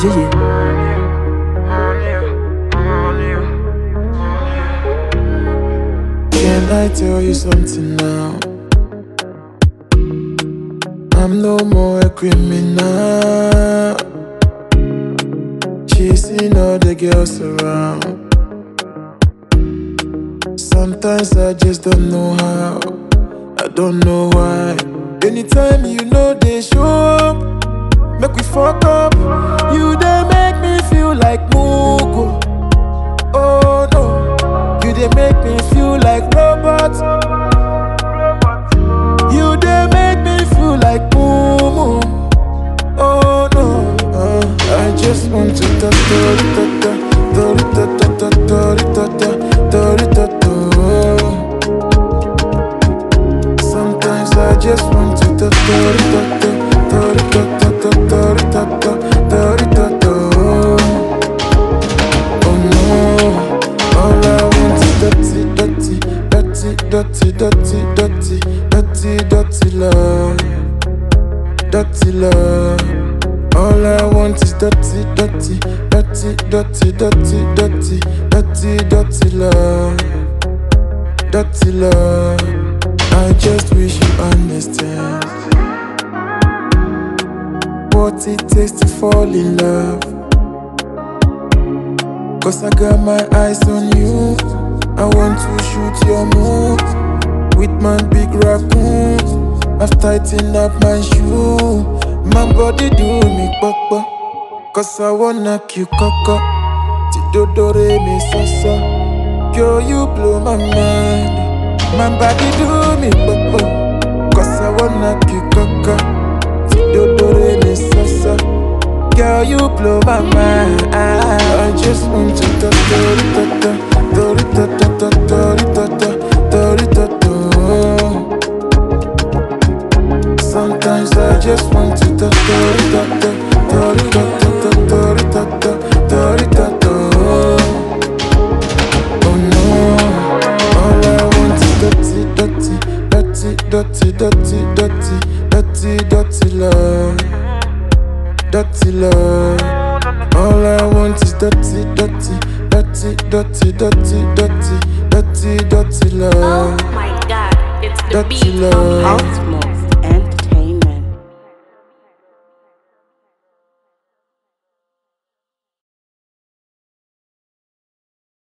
GG. Can I tell you something now? I'm no more a criminal. Chasing all the girls around. Sometimes I just don't know how. I don't know why. Anytime you know they show up, make we fuck up. You they make me feel like Mugu. Oh no, you they make me feel like robot. You they make me feel like Mumu. Oh no, I just want to sometimes I just want to oh no, all I want is dirty love, dirty love. All I want is dirty love, dirty love. I just wish you understand what it takes to fall in love. Cause I got my eyes on you. I want to shoot your moves with my big raccoon. I've tightened up my shoe. My body do me papa. Cause I wanna kill coco. Tidodore me sasa. Girl, you blow my mind. My body do me papa. Cause I wanna kill coco. Tidodore me sasa. Girl, you blow my mind. I just want to sometimes I just want to oh no, all I want is dirty love, dirty love. All I want is dirty Oh love, my god, it's the dirty beat. love.